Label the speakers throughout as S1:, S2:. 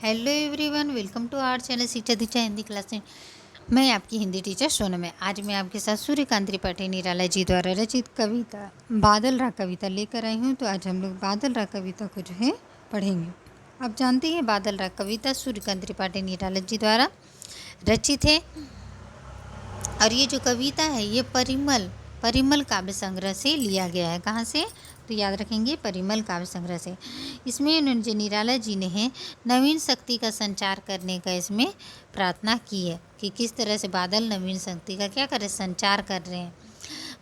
S1: Hello everyone, welcome to our channel Shiksha Diksha Hindi class में। मैं आपकी हिंदी टीचर सोनम है। आज मैं आपके साथ सूर्यकांत त्रिपाठी निराला जी द्वारा रचित कविता बादल राग कविता लेकर आई हूँ। तो आज हम लोग बादल राग कविता को जो है पढ़ेंगे। आप जानते हैं बादल राग कविता सूर्यकांत त्रिपाठी निराला जी द्वारा रचित है और ये जो कविता है ये परिमल काव्य संग्रह से लिया गया है। कहाँ से? तो याद रखेंगे, परिमल काव्य संग्रह से। इसमें उन्होंने निराला जी ने नवीन शक्ति का संचार करने का इसमें प्रार्थना की है कि किस तरह से बादल नवीन शक्ति का क्या करे, संचार कर रहे हैं।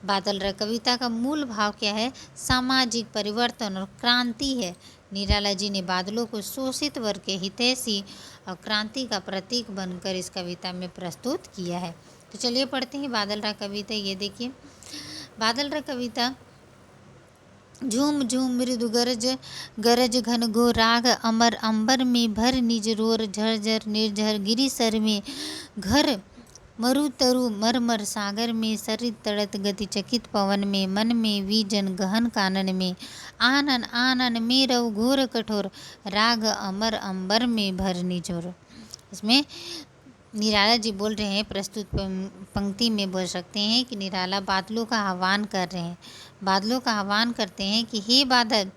S1: बादल राग कविता का मूल भाव क्या है? सामाजिक परिवर्तन और क्रांति है। निराला जी ने बादलों को शोषित वर्ग के हितैषी और क्रांति का प्रतीक बनकर इस कविता में प्रस्तुत किया है। तो चलिए पढ़ते हैं बादल राग कविता। ये देखिए, बादल राग कविता। झूम झूम मृदु गरज गरज घन घोर राग अमर अंबर में भर निज रोर झरझर निर्झर गिरी सर में घर मरु तरु मरमर सागर में सरित तड़त गति चकित पवन में मन में वीजन गहन कानन में आनन आनन में रव घोर कठोर राग अमर अंबर में भर निजोर। इसमें निराला जी बोल रहे हैं, प्रस्तुत पंक्ति में बोल सकते हैं कि निराला बादलों का आह्वान कर रहे हैं। बादलों का आह्वान करते हैं कि हे बादल,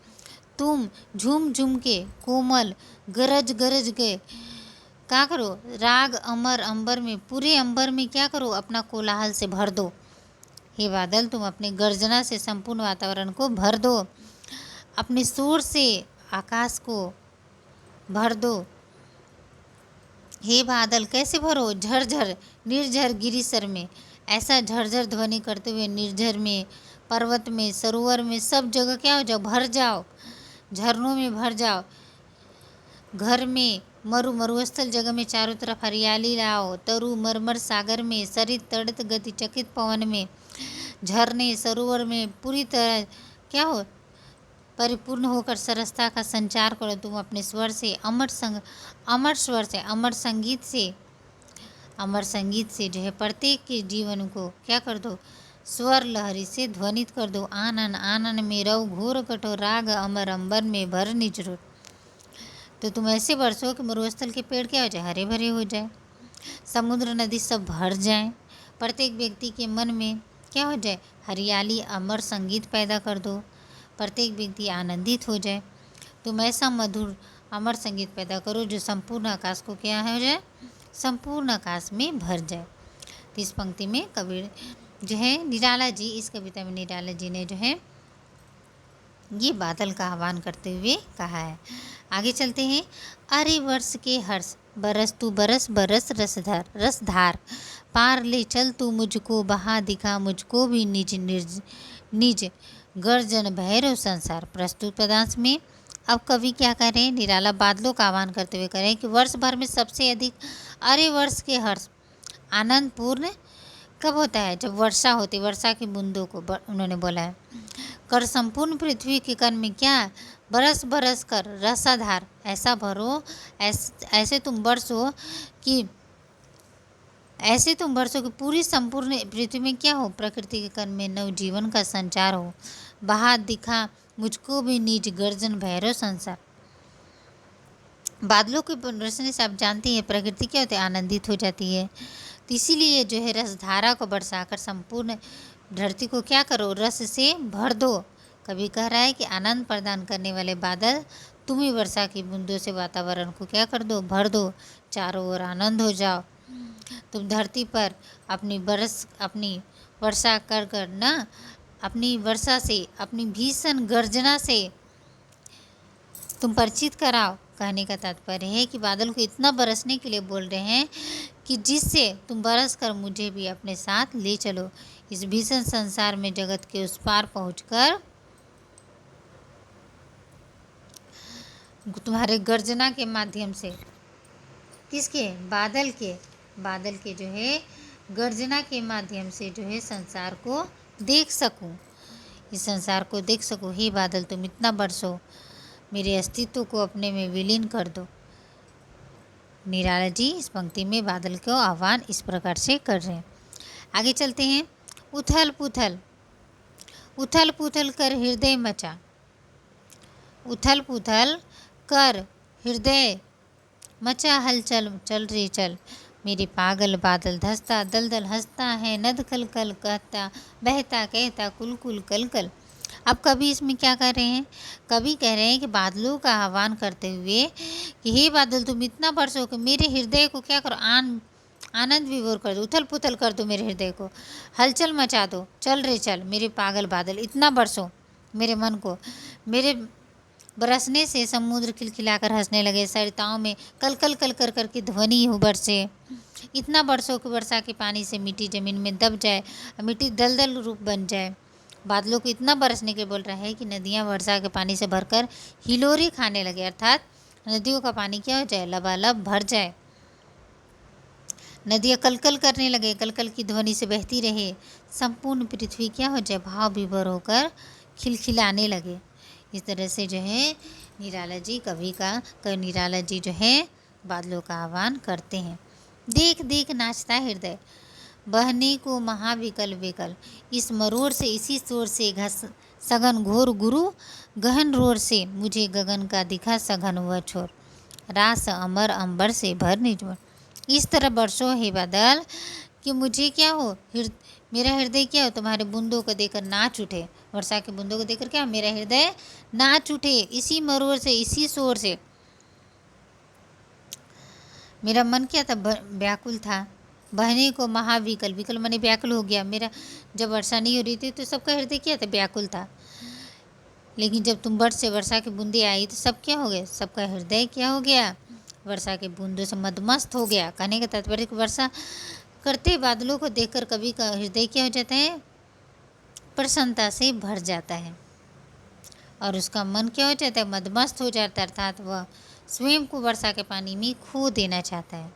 S1: तुम झूम झूम के कोमल गरज गरज के क्या करो, राग अमर अंबर में, पूरे अंबर में क्या करो, अपना कोलाहल से भर दो। हे बादल, तुम अपने गर्जना से संपूर्ण वातावरण को भर दो, अपने शोर से आकाश को भर दो। हे बादल, कैसे भरो? झरझर निर्झर गिरिसर में, ऐसा झरझर ध्वनि करते हुए निर्झर में, पर्वत में, सरोवर में, सब जगह क्या हो जाओ, भर जाओ, झरनों में भर जाओ। घर में मरुस्थल जगह में चारों तरफ हरियाली लाओ। तरु मरमर सागर में, सरित तड़ित गति चकित पवन में, झरने सरोवर में पूरी तरह क्या हो, परिपूर्ण होकर सरसता का संचार करो तुम अपने स्वर से, अमर स्वर से, अमर संगीत से जो है प्रत्येक के जीवन को क्या कर दो, स्वर लहरी से ध्वनित कर दो। आनन आनन में रव घोर कठोर राग अमर अंबर में भर निजरो। तो तुम ऐसे बरसो कि मरुस्थल के पेड़ क्या हो जाए, हरे भरे हो जाए, समुद्र नदी सब भर जाए, प्रत्येक व्यक्ति के मन में क्या हो जाए, हरियाली अमर संगीत पैदा कर दो, प्रत्येक व्यक्ति आनंदित हो जाए। तुम ऐसा मधुर अमर संगीत पैदा करो जो संपूर्ण आकाश को क्या हो जाए, संपूर्ण आकाश में भर जाए। तो इस पंक्ति में कवि जो है निराला जी, इस कविता में निराला जी ने जो है ये बादल का आह्वान करते हुए कहा है। आगे चलते हैं। अरे वर्ष के हर्ष बरस तू बरस बरस रसधार पार ले चल तू मुझको बहा दिखा मुझको भी निज गर्जन भैरव संसार। प्रस्तुत पदांश में अब कवि क्या कर रहे हैं, निराला बादलों का आह्वान करते हुए कह रहे हैं कि वर्ष भर में सबसे अधिक अरे वर्ष के हर्ष आनंद पूर्ण कब होता है, जब वर्षा होती, वर्षा की बूंदों को उन्होंने बोला है। कर संपूर्ण पृथ्वी के कण में क्या बरस बरस कर रसाधार, ऐसा भरो, ऐसे तुम बरसो कि पूरी संपूर्ण पृथ्वी में क्या हो, प्रकृति के कण में नवजीवन का संचार हो। बहा दिखा मुझको भी निज गर्जन भैरव संसार। बादलों के बरसने से आप जानती हैं प्रकृति क्या होती है, आनंदित हो जाती है। तो इसीलिए जो है रसधारा को बरसाकर संपूर्ण धरती को क्या करो, रस से भर दो। कवि कह रहा है कि आनंद प्रदान करने वाले बादल, तुम ही वर्षा की बूंदों से वातावरण को क्या कर दो, भर दो, चारों ओर आनंद हो जाओ। तुम धरती पर अपनी वर्षा कर कर ना, अपनी वर्षा से, अपनी भीषण गर्जना से तुम परिचित कराओ। कहने का तात्पर्य है कि बादल को इतना बरसने के लिए बोल रहे हैं कि जिससे तुम बरस कर मुझे भी अपने साथ ले चलो, इस भीषण संसार में जगत के उस पार पहुंचकर तुम्हारे गर्जना के माध्यम से, किसके, बादल के जो है गर्जना के माध्यम से जो है संसार को देख सकूं, इस संसार को देख सकूं। हे बादल, तुम इतना बरसो, मेरे अस्तित्व को अपने में विलीन कर दो। निराला जी इस पंक्ति में बादल को आह्वान इस प्रकार से कर रहे हैं। आगे चलते हैं। उथल पुथल कर हृदय मचा, उथल पुथल कर हृदय मचा हलचल चल रे चल, मेरे पागल बादल धसता दलदल हंसता है, नद कल कल कहता बहता कहता कुल कुल कल कल। अब कवि इसमें क्या कर रहे हैं, कवि कह रहे हैं कि बादलों का आह्वान करते हुए कि हे बादल तुम इतना बरसो कि मेरे हृदय को क्या करो, आनंद विभोर कर दो, उथल पुथल कर दो मेरे हृदय को, हलचल मचा दो, चल रे चल मेरे पागल बादल, इतना बरसो मेरे मन को। मेरे बरसने से समुद्र खिलखिलाकर हंसने लगे, सरिताओं में कल कल कल कर कर की ध्वनि हो बरसे, इतना बरसो कि वर्षा के पानी से मिट्टी ज़मीन में दब जाए, मिट्टी दलदल रूप बन जाए। बादलों को इतना बरसने के बोल रहा है कि नदियाँ वर्षा के पानी से भरकर हिलोरी खाने लगे, अर्थात नदियों का पानी क्या हो जाए, लबालब भर जाए। नदियाँ कलकल करने लगे, कलकल की ध्वनि से बहती रहे, संपूर्ण पृथ्वी क्या हो जाए, भाव विभोर होकर खिलखिलाने लगे। इस तरह से जो है निराला जी निराला जी जो है बादलों का आह्वान करते हैं। देख देख नाचता हृदय, बहने को महाविकल विकल, इस मरोड़ से इसी शोर से घस सघन घोर गुरु, गहन रोर से मुझे गगन का दिखा सघन वह छोर, रास अमर अंबर से भर निजोर। इस तरह बरसो है बादल कि मुझे क्या हो, मेरा हृदय क्या हो, तुम्हारे बूंदों को देखकर नाच उठे, वर्षा के बूंदों को देखकर क्या मेरा हृदय नाच उठे, इसी मरोड़ से इसी शोर से। मेरा मन क्या था, व्याकुल था, बहने को महाविकल, विकल माने व्याकुल हो गया मेरा, जब वर्षा नहीं हो रही थी तो सबका हृदय क्या था, व्याकुल था। लेकिन जब तुम से वर्षा की बूंदें आई तो सब क्या हो गए, सबका हृदय क्या हो गया, वर्षा के बूंदों से मदमस्त हो गया। कहने का तात्पर्य वर्षा करते बादलों को देखकर कवि का हृदय क्या हो जाता है, प्रसन्नता से भर जाता है और उसका मन क्या हो जाता है, मदमस्त हो जाता है, अर्थात वह स्वयं को वर्षा के पानी में खो देना चाहता है।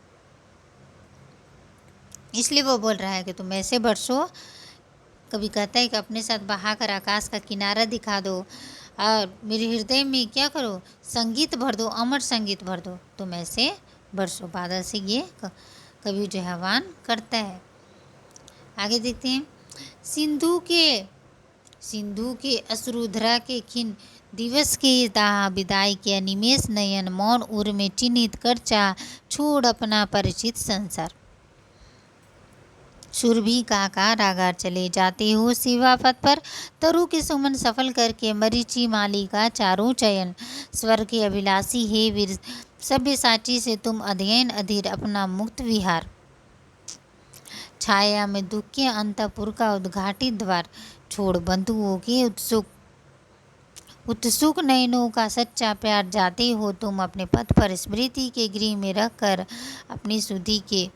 S1: इसलिए वो बोल रहा है कि तुम ऐसे बरसो, कभी कहता है कि अपने साथ बहाकर आकाश का किनारा दिखा दो और मेरे हृदय में क्या करो, संगीत भर दो, अमर संगीत भर दो, तुम ऐसे बरसो। बादल से ये कवि जो आह्वान करता है। आगे देखते हैं, सिंधु के अश्रुधरा के खिन दिवस के दाह विदाई के अनिमेष नयन, मौन उर में चिन्हित कर चाह छोड़ अपना परिचित संसार। सुरभि का कारागार चले जाते हो सेवा पथ पर, तरु के सुमन सफल करके मरीचि माली का चारों चयन, स्वर के अभिलाषी हे वीर सभ्य साची से तुम अध्ययन अधीर अपना मुक्त विहार, छाया में दुख के अंतपुर का उद्घाटित द्वार, छोड़ बंधुओं के उत्सुक नयनों का सच्चा प्यार, जाते हो तुम अपने पथ पर स्मृति के गृह में रख कर, अपनी सुधि के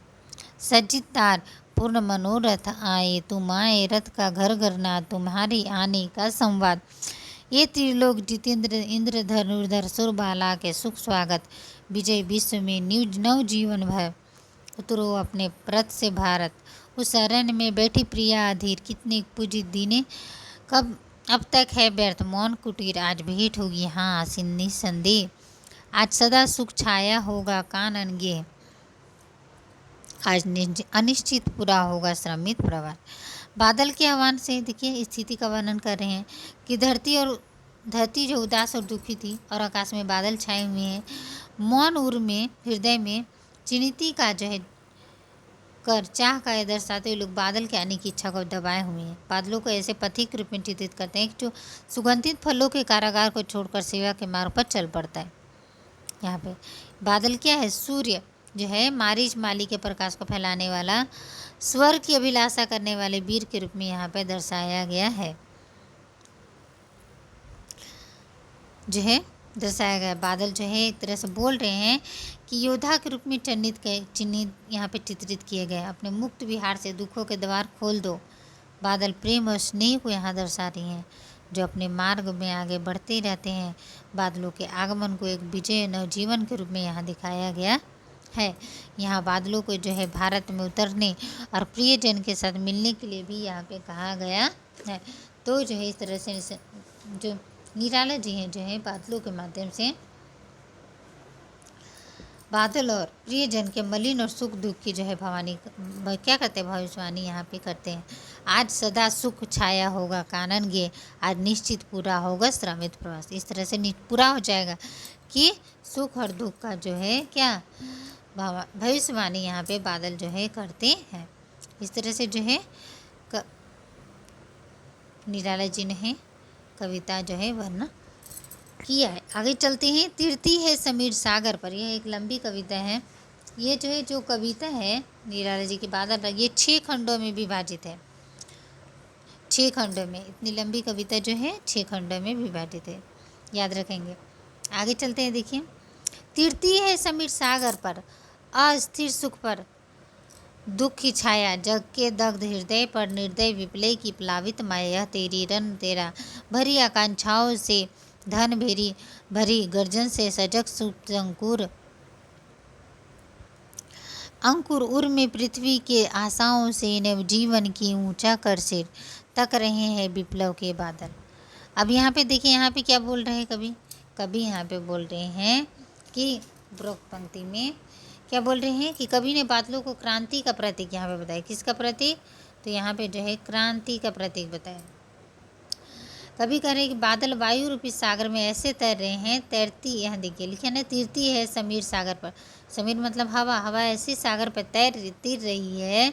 S1: सज्जित तार पूर्ण मनोरथ आए, तुम आए रथ का घर घर ना तुम्हारी आने का संवाद, ये त्रिलोक जितेंद्र इंद्र धनुर्धर सुरबाला के सुख स्वागत, विजय विश्व में नव जीवन भर, उतरो अपने रथ से भारत, उस अरण्य में बैठी प्रिया अधीर, कितने पूजित दीने कब अब तक है व्यर्थ मौन कुटीर, आज भेंट होगी हाँ आसीन निसंदेह, आज सदा सुख छाया होगा कानन गे, आज अनिश्चित पूरा होगा श्रमित प्रवाह। बादल के आह्वान से देखिए स्थिति का वर्णन कर रहे हैं कि धरती जो उदास और दुखी थी और आकाश में बादल छाए हुए हैं, मौन उर में हृदय में चिन्हिती का जो है कर चाह का यह दर्शाते हुए लोग बादल के आने की इच्छा को दबाए हुए हैं। बादलों को ऐसे पथिक रूप में चित्रित करते हैं जो सुगंधित फलों के कारागार को छोड़कर सेवा के मार्ग पर चल पड़ता है। यहाँ पे बादल क्या है, सूर्य जो है मारीच माली के प्रकाश को फैलाने वाला, स्वर्ग की अभिलाषा करने वाले वीर के रूप में यहाँ पे दर्शाया गया है, जो है दर्शाया गया। बादल जो है एक तरह से बोल रहे हैं कि योद्धा के रूप में चिन्हित यहाँ पे चित्रित किए गए, अपने मुक्त विहार से दुखों के द्वार खोल दो। बादल प्रेम और स्नेह को यहाँ दर्शा रही हैं, जो अपने मार्ग में आगे बढ़ते रहते हैं। बादलों के आगमन को एक विजय नवजीवन के रूप में यहाँ दिखाया गया है। यहाँ बादलों को जो है भारत में उतरने और प्रियजन के साथ मिलने के लिए भी यहाँ पे कहा गया है। तो जो है इस तरह से जो निराला जी हैं जो है बादलों के माध्यम से बादल और प्रियजन के मलिन और सुख दुख की जो है भवानी क्या करते हैं, भविष्यवाणी यहाँ पे करते हैं। आज सदा सुख छाया होगा कानन गे, आज निश्चित पूरा होगा श्रमित प्रवास। इस तरह से पूरा हो जाएगा कि सुख और दुख का जो है क्या भविष्यवाणी यहाँ पे बादल जो है करते हैं। इस तरह से जो है निराला जी ने कविता जो है वर्णन किया है। आगे चलते हैं। तीर्थी है समीर सागर पर, यह एक लंबी कविता है। ये जो है जो कविता है निराला जी की बादल, ये 6 खंडों में विभाजित है। 6 खंडों में, इतनी लंबी कविता जो है 6 खंडों में विभाजित है, याद रखेंगे। आगे चलते हैं। देखिए, तीर्थी है समीर सागर पर, अस्थिर सुख पर दुख की छाया, जग के दग्ध हृदय पर निर्दय विप्लय की प्लावित माया, यह तेरी रन तेरा भरी आकांक्षाओं से धन भेरी भरी गर्जन से सजग सुप्त अंकुर उर में पृथ्वी के आशाओं से नव जीवन की ऊंचा कर सिर तक रहे हैं विप्लव के बादल। अब यहाँ पे देखिए, यहाँ पे क्या बोल रहे हैं कवि यहाँ पे बोल रहे हैं कि उपरोक्त पंक्ति में क्या बोल रहे हैं कि कवि ने बादलों को क्रांति का प्रतीक यहाँ पे बताया। किसका प्रतीक? तो यहाँ पे जो है क्रांति का प्रतीक बताया। कभी कह रहे हैं कि बादल वायु रूपी सागर में ऐसे तैर रहे हैं, तैरती, यहाँ देखिए लिखा ना, तीरती है समीर सागर पर। समीर मतलब हवा, हवा ऐसी सागर पर तीर रही है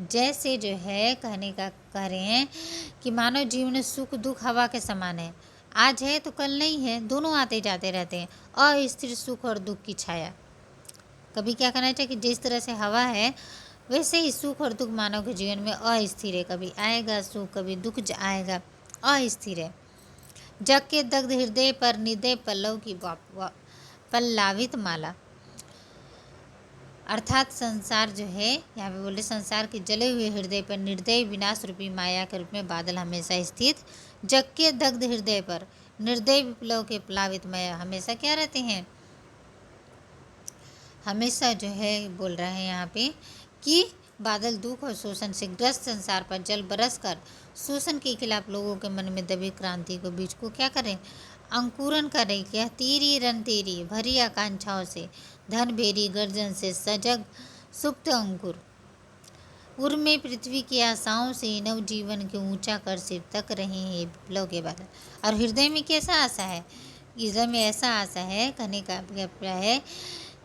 S1: जैसे जो है कहने का कह रहे हैं कि मानव जीवन सुख दुख हवा के समान है, आज है तो कल नहीं है, दोनों आते जाते रहते हैं, अस्थिर सुख और दुख की छाया। कभी क्या कहना चाहिए कि जिस तरह से हवा है वैसे ही सुख और दुख मानव के जीवन में अस्थिर है, कभी आएगा सुख कभी दुख आएगा, अस्थिर है। जग के दग्ध हृदय पर निदय पल्लव की पल्लावित माला, अर्थात संसार जो है यहाँ पे बोले संसार के जले हुए हृदय पर निर्दय विनाश रूपी माया के रूप में बादल हमेशा स्थित। जग के दग्ध हृदय पर निर्दय विप्लव के प्लावित माया हमेशा क्या रहते हैं, हमेशा जो है बोल रहे हैं यहाँ पे कि बादल दुख और शोषण से ग्रस्त संसार पर जल बरस कर शोषण के खिलाफ लोगों के मन में दबी क्रांति को बीज को क्या करें, अंकुरन करें। क्या तेरी रन तेरी भरी आकांक्षाओं से धन भेरी गर्जन से सजग सुप्त अंकुर उर में पृथ्वी की आशाओं से नव जीवन के ऊंचा कर सिर तक रहे हैं विप्लव के बादल। और हृदय में कैसा आशा है, हृदय में ऐसा आशा है, कहने का अभिप्राय है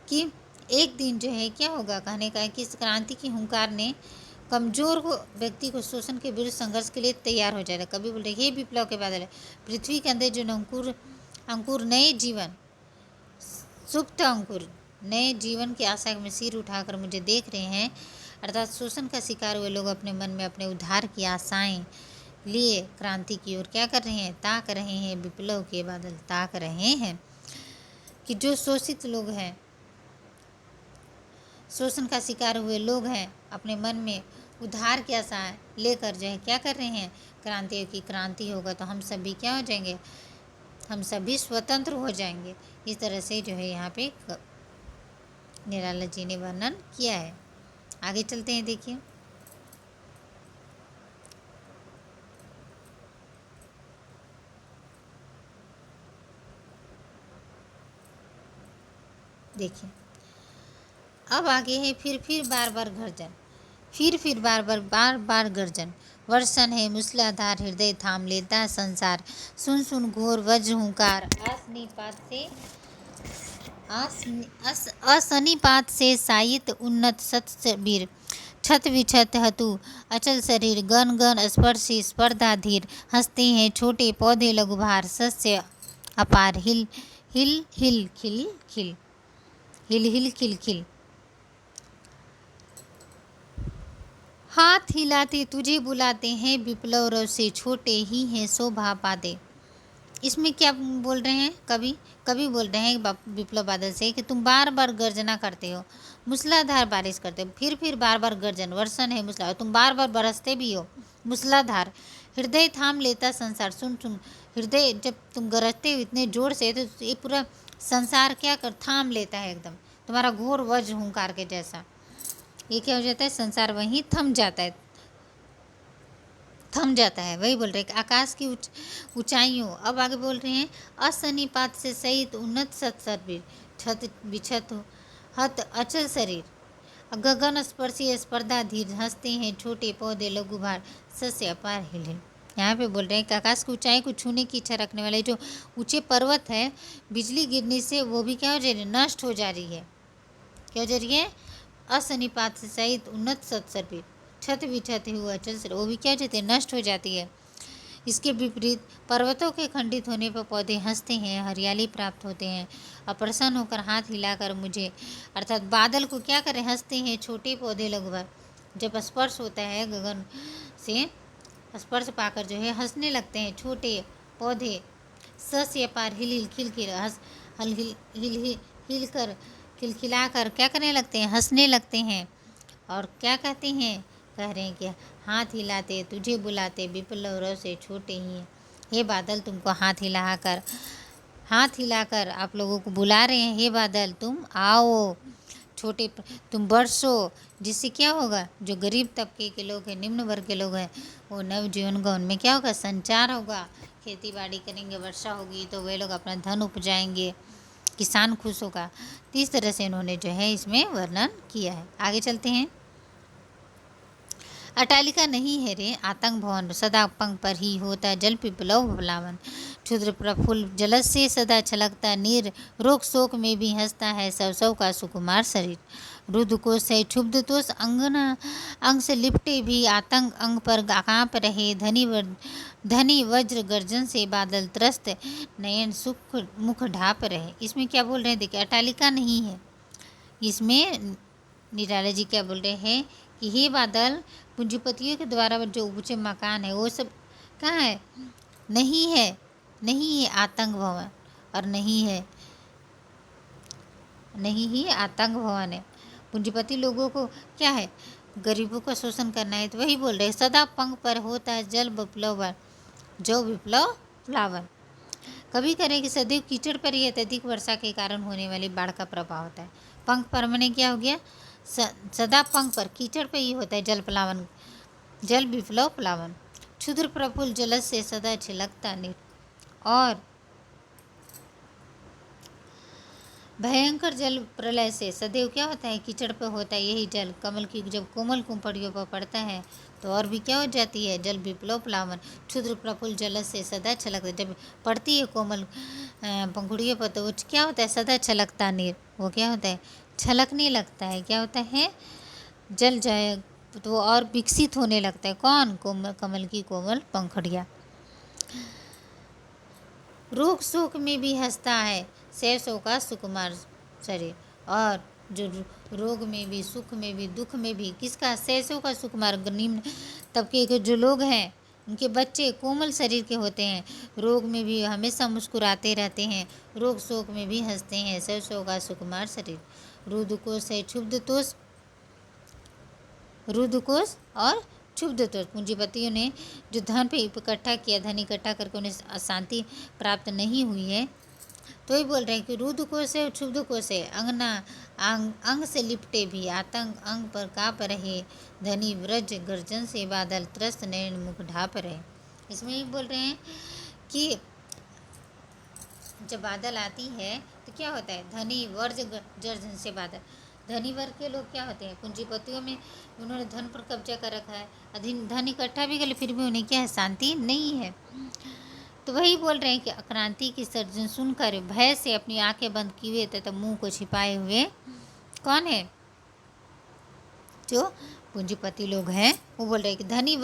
S1: कि एक दिन जो है क्या होगा, कहने का है कि इस क्रांति की हुंकार ने कमजोर को व्यक्ति को शोषण के विरुद्ध संघर्ष के लिए तैयार हो जाएगा। कभी बोल रहे ये विप्लव के बादल है, पृथ्वी के अंदर जो अंकुर नए जीवन सुप्त अंकुर नए जीवन की आशा में सिर उठाकर मुझे देख रहे हैं, अर्थात शोषण का शिकार हुए लोग अपने मन में अपने उद्धार की आशाएं लिए क्रांति की ओर क्या कर रहे हैं, ताक रहे हैं, विप्लव के बादल ताक रहे हैं। कि जो शोषित लोग हैं, शोषण का शिकार हुए लोग हैं, अपने मन में उद्धार की आशा लेकर जो है क्या कर रहे हैं, क्रांति की क्रांति होगा तो हम सभी क्या हो जाएंगे, हम सभी स्वतंत्र हो जाएंगे। इस तरह से जो है यहाँ पे निराला जी ने वर्णन किया है। आगे चलते हैं। देखिए, अब आगे है फिर बार बार गर्जन, फिर बार बार गर्जन, वर्षण है मूसलाधार हृदय थाम लेता संसार, सुन सुन घोर वज्र हुंकार, असनिपात से साहित उन्नत सत्सबीर, छत विछत हतु अचल शरीर, गन गन स्पर्शी स्पर्धा धीर, हंसते हैं छोटे पौधे लघुभार, सस्य अपार, हिल हिल हिल खिल खिल, हिल हिल खिल खिल, हाथ हिलाते तुझे बुलाते हैं, विप्लव रव से छोटे ही हैं शोभा पाते। इसमें क्या बोल रहे हैं, कभी बोल रहे हैं विप्लव बादल से कि तुम बार बार गर्जना करते हो, मूसलाधार बारिश करते हो, फिर बार बार गर्जन, वर्षण है मूसला, तुम बार बार बरसते भी हो मूसलाधार, हृदय थाम लेता संसार, सुन सुन हृदय जब तुम गरजते हो इतने जोर से तो ये पूरा संसार क्या कर थाम लेता है, एकदम तुम्हारा घोर वज्र हुंकार के जैसा। ये क्या हो जाता है, संसार वहीं थम जाता है, वही बोल रहे हैं आकाश की ऊंचाइयों। अब आगे बोल रहे हैं असनिपात से सहित उन्नत सत्सर्वीर, छत बिछत हत अचल शरीर गगन स्पर्शी स्पर्धा धीर हंसते हैं छोटे पौधे लघु भार सस्य अपार हिल हिल। यहाँ पे बोल रहे हैं कि आकाश की ऊंचाई को छूने की इच्छा रखने वाले जो ऊंचे पर्वत है, बिजली गिरने से वो भी क्या हो जा रही है, नष्ट हो जा रही है। क्या हो जा रही है, असनिपात से सहित उन्नत सत्सर्पित छत बिछते हुए अचल से वो भी क्या हो जाती है, नष्ट हो जाती है। इसके विपरीत पर्वतों के खंडित होने पर पौधे हंसते हैं, हरियाली प्राप्त होते हैं और प्रसन्न होकर हाथ हिलाकर मुझे, अर्थात बादल को क्या करें, हंसते हैं छोटे पौधे लगभग जब स्पर्श होता है गगन से, स्पर्श पाकर जो है हंसने लगते हैं छोटे पौधे सस या पार हिल हिल खिल खिल हंस हल हिल हिल हिल हिल कर खिलखिला कर क्या करने लगते हैं, हंसने लगते हैं। और क्या कहते हैं, कह रहे हैं कि हाथ हिलाते तुझे बुलाते विप्लव से छोटे ही। हे बादल तुमको हाथ हिलाकर आप लोगों को बुला रहे हैं, हे बादल तुम आओ छोटे तुम बरसो, जिससे क्या होगा, जो गरीब तबके के लोग हैं, निम्न वर्ग के लोग हैं, वो नव जीवन का उनमें क्या होगा, संचार होगा, खेती बाड़ी करेंगे, वर्षा होगी तो वे लोग अपना धन उपजाएंगे, किसान खुश होगा। तो इस तरह से इन्होंने जो है इसमें वर्णन किया है। आगे चलते हैं। अटालिका नहीं है रे आतंक भवन, सदा पंख पर ही होता जल पिपलव प्लावन, क्षुद्र प्रफुल्ल जलस से सदा छलकता नीर, रोग शोक में भी हंसता है सव सव का सुकुमार शरीर, रुद्ध कोष है क्षुब्ध तोष अंगना अंग से लिपटे भी आतंक अंग पर कांप रहे, धनी वज्र गर्जन से बादल त्रस्त नयन सुख मुख ढाप रहे। इसमें क्या बोल रहे हैं, देखिए अटालिका नहीं है, इसमें निराला जी क्या बोल रहे हैं कि हे बादल, पूंजीपतियों के द्वारा जो ऊंचे मकान है वो सब कहाँ है, नहीं है, नहीं है आतंक भवन, और नहीं ही आतंक भवन है। पूंजीपति लोगों को क्या है, गरीबों का शोषण करना है। तो वही बोल रहे हैं सदा पंख पर होता है जल विप्लव जो विप्लव प्लावन, कभी करें कि सदैव कीचड़ पर ही अत्यधिक वर्षा के कारण होने वाली बाढ़ का प्रभाव होता है। पंख पर मैंने क्या हो गया, सदा पंख पर कीचड़ पे ही होता है जल प्लावन, जल विप्लव प्लावन, क्षुद्र प्रफुल्ल जलस से सदा छिलकता नीर, और भयंकर जल प्रलय से सदैव क्या होता है, कीचड़ पे होता है यही जल, कमल की जब कोमल कुंपड़ियों पर पड़ता है तो और भी क्या हो जाती है, जल विप्लव प्लावन, क्षुद्र प्रफुल्ल जलस से सदा छलकता, जब पड़ती है कोमल पंखुड़ियों पर तो वो क्या होता है, सदा छलकता नीर, वो क्या होता है, छलकने लगता है, क्या होता है, जल जाए तो वो और विकसित होने लगता है, कौन, कमल की कोमल पंखुड़ियाँ। रोग शोक में भी हंसता है सैव सौ का सुकुमार शरीर, और जो रोग में भी सुख में भी दुख में भी किसका, सैसों का सुकुमार, निम्न तबके के जो लोग हैं उनके बच्चे कोमल शरीर के होते हैं, रोग में भी हमेशा मुस्कुराते रहते हैं, रोग शोक में भी हंसते हैं सैसों का सुकुमार शरीर, रुद्रकोश है रुद्रकोश और क्षुब्ध तोष, पूंजीपतियों ने जो धन पे इकट्ठा किया, धन इकट्ठा करके उन्हें शांति प्राप्त नहीं हुई है, तो ही बोल रहे हैं कि रुद्ध कोष है क्षुब्ध कोष है, अंगना अंग से लिपटे भी आतंक अंग पर काँप रहे, धनी व्रज गर्जन से बादल त्रस्त नयन मुख ढाप रहे। इसमें ही बोल रहे हैं कि जब बादल आती है तो क्या होता है, धनी वर्ज गर्जन से बादल, धनी वर्ग के लोग क्या होते हैं, पूंजीपतियों में उन्होंने धन पर कब्जा कर रखा है, धन इकट्ठा भी कर, फिर भी उन्हें क्या है, शांति नहीं है। तो वही बोल रहे हैं कि क्रांति की सर्जन सुनकर भय से अपनी आंखें बंद किए हुए तथा मुंह को छिपाए हुए कौन है, जो पूंजीपति लोग हैं, वो बोल रहे हैं कि धनी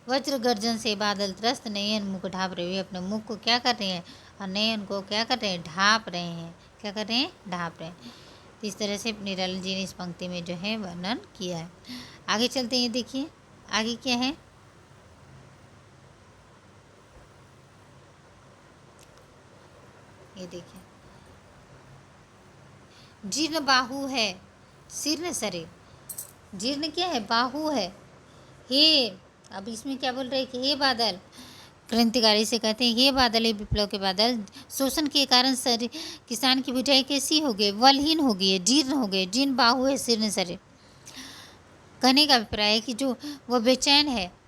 S1: वज्र गर्जन से बादल त्रस्त नयन मुख ढाप रहे, अपने मुख को क्या कर रहे हैं, और नयन को क्या कर रहे हैं, ढाप रहे हैं, क्या कर रहे हैं, ढाप रहे हैं। तो इस तरह से निराला जी ने इस पंक्ति में जो है वर्णन किया है। आगे चलते हैं, देखिए आगे क्या है, ये देखिए, जीर्ण बाहु है शीर्ण शरीर, जीर्ण क्या है, बाहु है, हे, अब इसमें क्या बोल रहे हैं कि हे बादल, क्रांतिकारी से कहते हैं हे बादल, हे विप्लव के बादल, शोषण के कारण शरीर किसान की बुझाई कैसी हो गई, बलहीन हो गई है, जीर्ण हो गए, जीर्ण बाहु है शीर्ण शरीर। कहने का अभिप्राय है कि जो वह बेचैन है,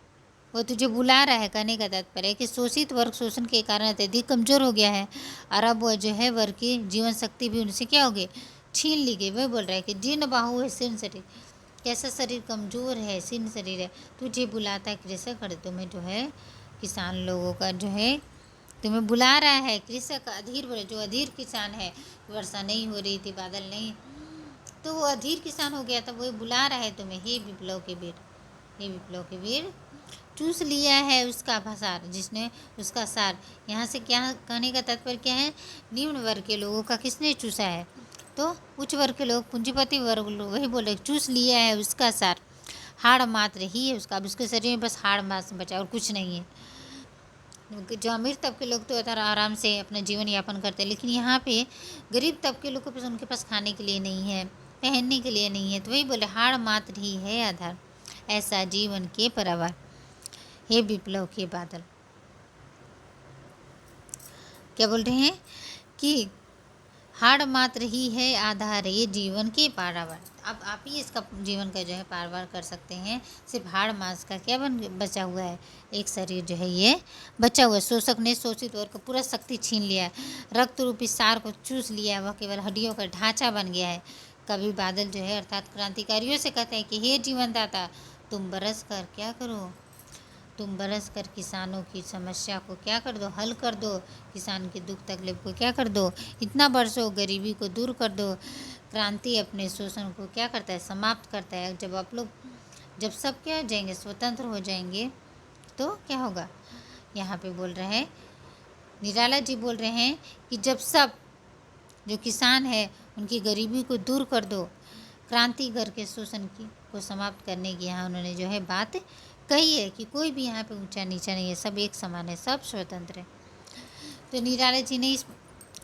S1: वो तुझे बुला रहा है, कहने का तात्पर्य है कि शोषित वर्ग शोषण के कारण अत्यधिक कमज़ोर हो गया है, और अब वह जो है वर्ग की जीवन शक्ति भी उनसे क्या हो गई, छीन ली गई। वह बोल रहा है कि जीर्ण बाहु है शीर्ण शरीर, कैसा शरीर कमज़ोर है, शीर्ण शरीर है, तुझे बुलाता है कृषक। और तुम्हें जो है किसान लोगों का जो है तुम्हें बुला रहा है कृषक। अधीर बोले, जो अधीर किसान है, वर्षा नहीं हो रही थी, बादल नहीं, तो वो अधीर किसान हो गया था, वो बुला रहा है तुम्हें, हे विप्लव के वीर, हे विप्लव के वीर। चूस लिया है उसका भसार, जिसने उसका सार। यहाँ से क्या कहने का तात्पर्य क्या है? निम्न वर्ग के लोगों का किसने चूसा है? तो उच्च वर्ग के लोग, पूंजीपति वर्ग लोग, वही बोले चूस लिया है उसका सार, हाड़ मात्र ही है उसका। अब उसके शरीर में बस हाड़ मात्र बचा और कुछ नहीं है। जो अमीर तबके लोग तो आराम से अपना जीवन यापन करते हैं, लेकिन यहाँ पे गरीब तबके लोग के पास, उनके पास खाने के लिए नहीं है, पहनने के लिए नहीं है। तो वही बोले हाड़ मात्र ही है आधार, ऐसा जीवन के परवार, हे विप्लव के बादल। क्या बोल रहे हैं कि हाड़ मात्र ही है आधार, ये जीवन के पारावार। अब आप ही इसका जीवन का जो है पारावार कर सकते हैं। सिर्फ हाड़ मांस का क्या बचा हुआ है? एक शरीर जो है ये बचा हुआ है। शोषक ने शोषित वर्ग का पूरा शक्ति छीन लिया है, रक्त रूपी सार को चूस लिया है, वह केवल हड्डियों का ढांचा बन गया है। कभी बादल जो है अर्थात क्रांतिकारियों से कहते हैं कि हे जीवनदाता, तुम बरस कर क्या करो, तुम बरस कर किसानों की समस्या को क्या कर दो, हल कर दो, किसान की दुख तकलीफ को क्या कर दो, इतना बरसो, गरीबी को दूर कर दो। क्रांति अपने शोषण को क्या करता है? समाप्त करता है। जब आप लोग, जब सब क्या हो जाएंगे, स्वतंत्र हो जाएंगे, तो क्या होगा? यहाँ पे बोल रहे हैं, निराला जी बोल रहे हैं कि जब सब जो किसान है उनकी गरीबी को दूर कर दो, क्रांति करके शोषण की को समाप्त करने की यहाँ उन्होंने जो है बात कही है कि कोई भी यहाँ पे ऊंचा नीचा नहीं है, सब एक समान है, सब स्वतंत्र है। तो निराला जी ने इस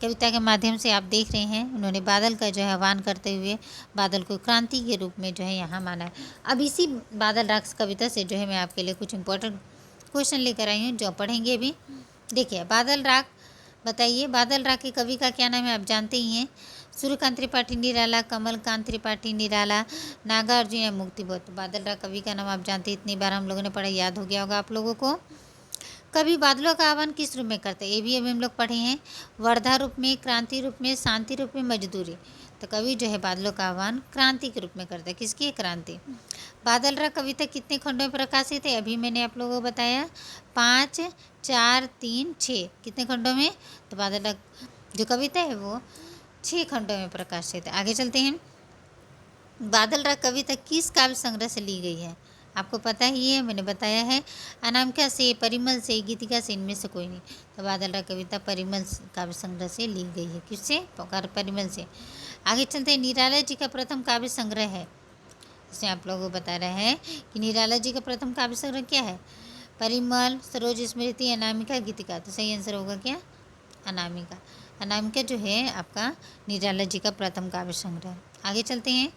S1: कविता के माध्यम से आप देख रहे हैं, उन्होंने बादल का जो है आह्वान करते हुए बादल को क्रांति के रूप में जो है यहाँ माना है। अब इसी बादल राग कविता से जो है मैं आपके लिए कुछ इंपॉर्टेंट क्वेश्चन लेकर आई हूँ, जो पढ़ेंगे भी। देखिए, बादल राग बताइए, बादल राग के कवि का क्या नाम है? आप जानते ही हैं, सूर्यकांत त्रिपाठी निराला, कमलकांत त्रिपाठी निराला, नागार्जुन या मुक्तिबोध। बादल राग कवि का नाम आप जानते हैं, इतनी बार हम लोगों ने पढ़ा, याद हो गया होगा आप लोगों को। कवि बादलों का आह्वान किस रूप में करते हैं? ये भी अभी हम लोग पढ़े हैं, वर्धा रूप में, क्रांति रूप में, शांति रूप में, मजदूरी। तो कवि जो है बादलों का आह्वान क्रांति के रूप में करते हैं। किसकी? क्रांति। बादल राग कविता कितने खंडों में प्रकाशित है? अभी मैंने आप लोगों को बताया 5, 4, 3, 6। कितने खंडों में? तो बादल राग जो कविता है वो 6 खंडों में प्रकाशित है। आगे चलते हैं, बादल राग कविता किस काव्य संग्रह से ली गई है? आपको पता ही है, मैंने बताया है, अनामिका से, परिमल से, गीतिका से, इनमें से कोई नहीं। तो बादल राग कविता परिमल काव्य संग्रह से ली गई है। किससे? परिमल से। आगे चलते हैं, निराला जी का प्रथम काव्य संग्रह है, इसमें आप लोगों को बता रहे हैं कि निराला जी का प्रथम काव्य संग्रह क्या है? परिमल, सरोज स्मृति, अनामिका, गीतिका। तो सही आंसर होगा क्या? अनामिका। अनामिका जो है आपका निराला जी का प्रथम काव्य संग्रह। आगे चलते हैं,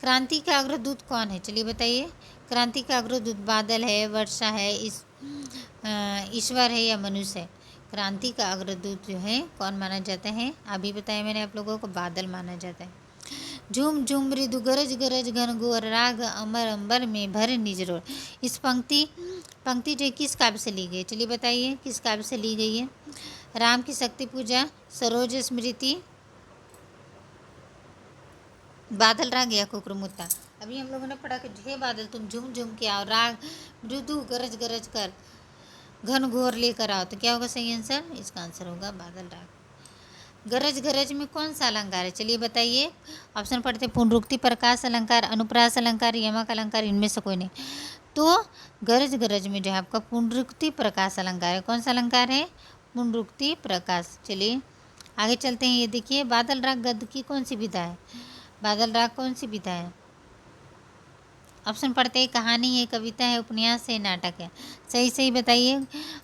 S1: क्रांति का अग्रदूत कौन है? चलिए बताइए, क्रांति का अग्रदूत बादल है, वर्षा है, ईश्वर है या मनुष्य है? क्रांति का अग्रदूत जो है कौन माना जाता है? अभी बताया मैंने आप लोगों को, बादल माना जाता है। झूम झूम मृदु गरज गरज घन घोर राग अमर अंबर में भर निजरोर। इस पंक्ति जो किस काव्य से ली गई? चलिए बताइए, किस काव्य से ली गई है? राम की शक्ति पूजा, सरोज स्मृति, बादल राग या कुकुरमुत्ता। अभी हम लोगों ने पढ़ा कि हे बादल तुम झूम झूम के आओ, राग मृदु गरज गरज कर घन घोर लेकर आओ। तो क्या होगा सही आंसर? इसका आंसर होगा बादल राग। गरज गरज में कौन सा अलंकार है? चलिए बताइए, ऑप्शन पढ़ते, पुनरुक्ति, प्रकाश अलंकार, अनुप्रास अलंकार, यमक अलंकार, इनमें से कोई नहीं। तो गरज गरज में जो है आपका पुनरुक्ति प्रकाश अलंकार है। कौन सा अलंकार है? पुनरुक्ति प्रकाश। चलिए आगे चलते हैं, ये देखिए, बादल राग गद्य की कौन सी विधा है? बादल राग कौन सी विधा है? ऑप्शन पढ़ते हैं, कहानी है, कविता है, उपन्यास है, नाटक है। सही सही बताइए,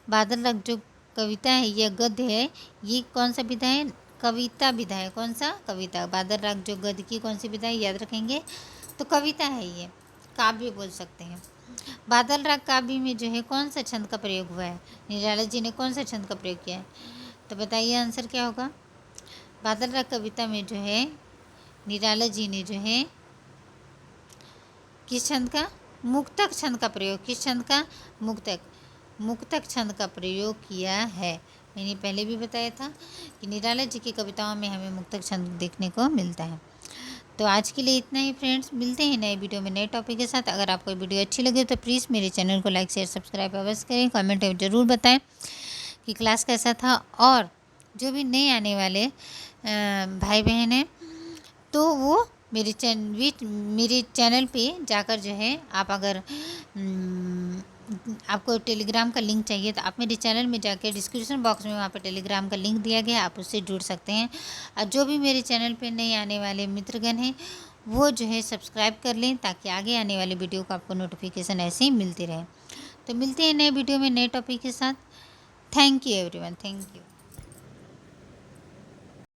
S1: बादल राग जो कविता है या गद्य है, ये कौन सा विधा है? कविता विधा है। कौन सा? कविता। बादल राग जो गद्य की कौन सी विधा है, याद रखेंगे, तो कविता है, ये काव्य बोल सकते हैं। बादल राग काव्य में जो है कौन सा छंद का प्रयोग हुआ है? निराला जी ने कौन सा छंद का प्रयोग किया है? तो बताइए आंसर क्या होगा? बादल राग कविता में जो है निराला जी ने जो है किस छंद का? मुक्तक छंद का प्रयोग। किस छंद का? मुक्तक छंद का प्रयोग किया है। मैंने पहले भी बताया था कि निराला जी की कविताओं में हमें मुक्तक छंद देखने को मिलता है। तो आज के लिए इतना ही फ्रेंड्स, मिलते हैं नए वीडियो में नए टॉपिक के साथ। अगर आपको वीडियो अच्छी लगे तो प्लीज़ मेरे चैनल को लाइक शेयर सब्सक्राइब अवश्य करें। कमेंट में ज़रूर बताएं कि क्लास कैसा था। और जो भी नए आने वाले भाई बहन हैं तो वो मेरे चैनल पे जाकर जो है, आप अगर आपको टेलीग्राम का लिंक चाहिए तो आप मेरे चैनल में जाकर डिस्क्रिप्शन बॉक्स में वहाँ पे टेलीग्राम का लिंक दिया गया है, आप उससे जुड़ सकते हैं। और जो भी मेरे चैनल पे नए आने वाले मित्रगण हैं वो जो है सब्सक्राइब कर लें, ताकि आगे आने वाले वीडियो का आपको नोटिफिकेशन ऐसे ही मिलती रहे। तो मिलते हैं नए वीडियो में नए टॉपिक के साथ। Thank you everyone, thank you.